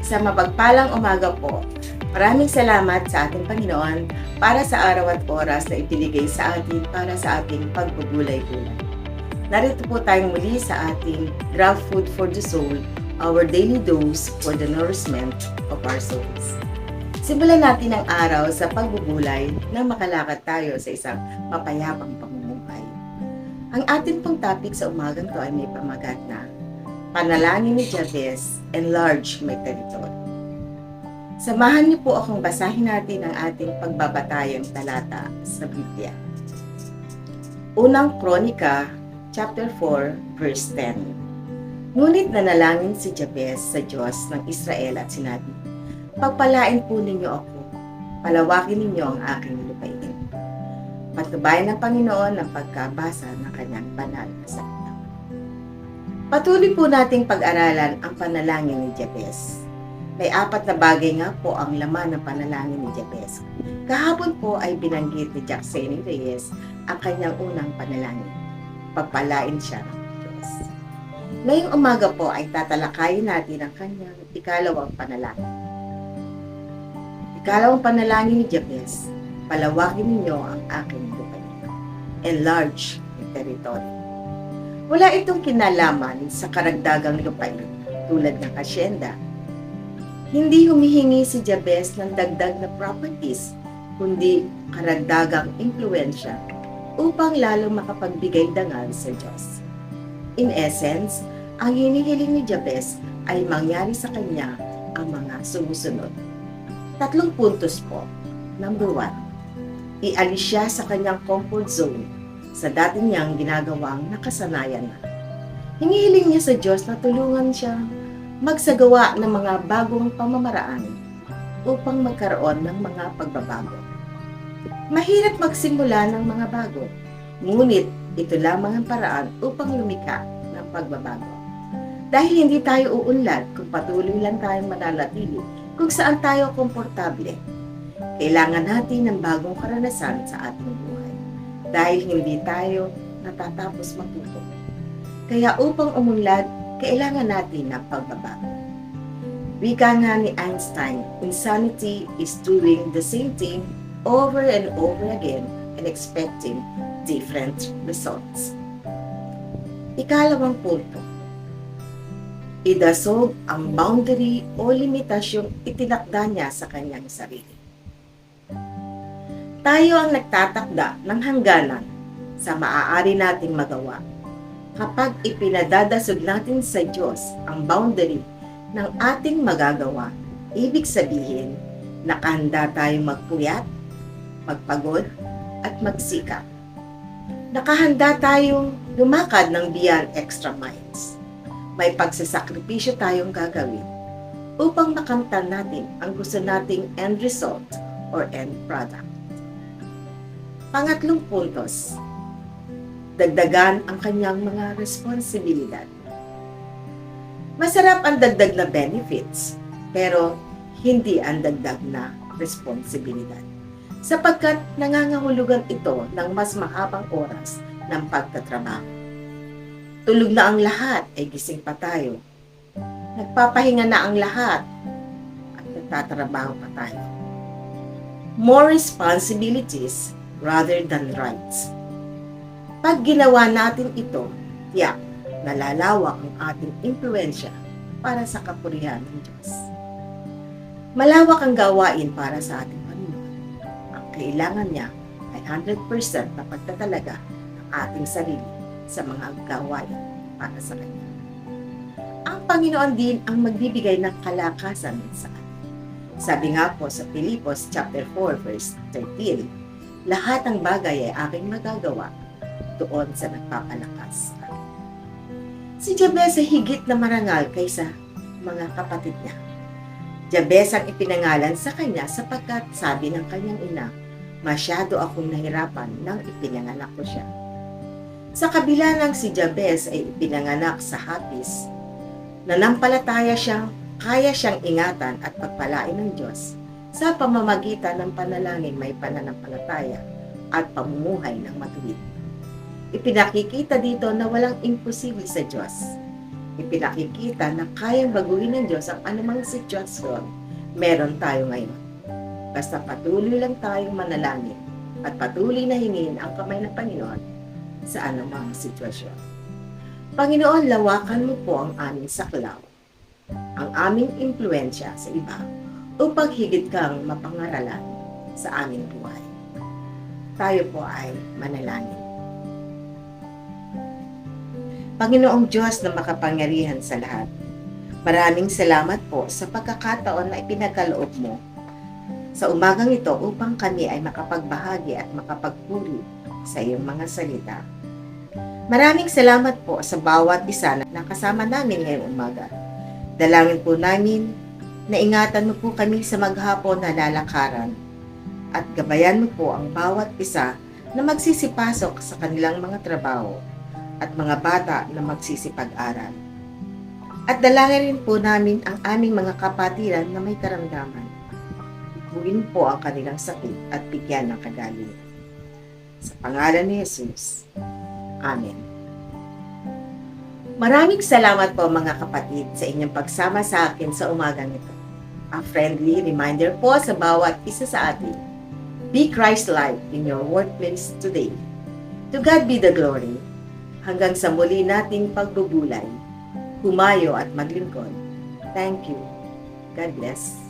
Sa mapagpalang umaga po, maraming salamat sa ating Panginoon para sa araw at oras na ibinigay sa atin para sa ating pagbubulay-bulay. Narito po tayong muli sa ating Draft Food for the Soul, our daily dose for the nourishment of our souls. Simulan natin ang araw sa pagbubulay na makalakad tayo sa isang mapayapang pamumuhay. Ang ating pong topic sa umagang to ay may pamagat na Panalangin ni Jabez, Enlarge My Territory. Samahan niyo po akong basahin natin ang ating pagbabatayang talata sa Biblia. Unang Kronika, chapter 4, verse 10. Ngunit nanalangin si Jabez sa Diyos ng Israel at sinabi, "Pagpalain po ninyo ako, palawakin ninyo ang aking lupain." Patnubayan ng Panginoon ang pagkabasa ng kanyang banal na salita. Patuloy po nating pag-aralan ang panalangin ni Jabez. May 4 na bagay nga po ang laman ng panalangin ni Jabez. Kahapon po ay binanggit ni Jackson Reyes ang kanyang unang panalangin. Pagpalain siya ng Diyos. Ngayong umaga po ay tatalakayin natin ang kanyang ikalawang panalangin. Ikalawang panalangin ni Jabez, palawakin ninyo ang aking lupain. Enlarge the territory. Wala itong kinalaman sa karagdagang lupain tulad ng asyenda. Hindi humihingi si Jabez ng dagdag na properties, kundi karagdagang impluensya upang lalong makapagbigay dangal sa Diyos. In essence, ang hinihiling ni Jabez ay mangyari sa kanya ang mga sumusunod. 3 puntos po. Number 1, ialis siya sa kanyang comfort zone sa dati niyang ginagawang nakasanayan na. Hinihiling niya sa Diyos na tulungan siya magsagawa ng mga bagong pamamaraan upang magkaroon ng mga pagbabago. Mahirap magsimula ng mga bago, ngunit ito lamang ang paraan upang lumikha ng pagbabago. Dahil hindi tayo uunlad kung patuloy lang tayong mananatili kung saan tayo komportable. Kailangan natin ng bagong karanasan sa ating buhay dahil hindi tayo natatapos matuto. Kaya upang umunlad, kailangan natin ng pagbabago. Wika nga ni Einstein, insanity is doing the same thing over and over again and expecting different results. 2 punto. Idasog ang boundary o limitasyong itinakda niya sa kanyang sarili. Tayo ang nagtatakda ng hangganan sa maaari nating magawa. Kapag ipinadadasog natin sa Diyos ang boundary ng ating magagawa, ibig sabihin, nakahanda tayong magpuyat, magpagod, at magsikap. Nakahanda tayong lumakad ng beyond extra miles. May pagsasakripisyo tayong gagawin upang makamtan natin ang gusto nating end result or end product. 3 puntos. Dagdagan ang kanyang mga responsibilidad. Masarap ang dagdag na benefits, pero hindi ang dagdag na responsibilidad. Sapagkat nangangahulugan ito ng mas mahabang oras ng pagtatrabaho. Tulog na ang lahat, ay gising pa tayo. Nagpapahinga na ang lahat, at nagtatrabaho pa tayo. More responsibilities rather than rights. Pag ginawa natin ito, tiyak, nalalawak ang ating impluensya para sa kapurihan ng Diyos. Malawak ang gawain para sa ating Panginoon. Ang kailangan niya ay 100% na pagtatalaga ng ating sarili sa mga gawain para sa Kanya. Ang Panginoon din ang magbibigay ng kalakasan sa atin. Sabi nga po sa Filipos chapter 4 verse 13, lahat ng bagay ay aking magagawa doon sa nagpapalakas. Si Jabez ay higit na marangal kaysa mga kapatid niya. Jabez ang ipinangalan sa kanya sapagkat sabi ng kanyang ina, masyado akong nahirapan nang ipinanganak ko siya. Sa kabila ng si Jabez ay ipinanganak sa hapis, nanampalataya siyang kaya siyang ingatan at pagpalain ng Diyos sa pamamagitan ng panalangin may pananampalataya at pamumuhay ng matuwid. Ipinakikita dito na walang imposible sa Diyos. Ipinakikita na kayang baguhin ng Diyos ang anumang sitwasyon meron tayo ngayon. Basta patuloy lang tayong manalangin at patuloy na hingin ang kamay ng Panginoon sa anumang sitwasyon. Panginoon, lawakan mo po ang aming saklaw, ang aming impluensya sa iba upang higit kang mapangaralan sa aming buhay. Tayo po ay manalangin. Panginoong Diyos na makapangyarihan sa lahat, maraming salamat po sa pagkakataon na ipinagkaloob mo sa umagang ito upang kami ay makapagbahagi at makapagpuri sa iyong mga salita. Maraming salamat po sa bawat isa na kasama namin ngayong umaga. Dalangin po namin na ingatan mo po kami sa maghapon na lalakaran at gabayan mo po ang bawat isa na magsisipasok sa kanilang mga trabaho at mga bata na magsisipag-aral. At dalangin rin po namin ang aming mga kapatiran na may karamdaman. Ikuin po ang kanilang sakit at bigyan ng kagalingan. Sa pangalan ni Jesus. Amen. Maraming salamat po mga kapatid sa inyong pagsama sa akin sa umagang ito. A friendly reminder po sa bawat isa sa atin. Be Christ-like in your workplace today. To God be the glory. Hanggang sa muli nating pagbubulay. humayo at maglingkod. Thank you. God bless.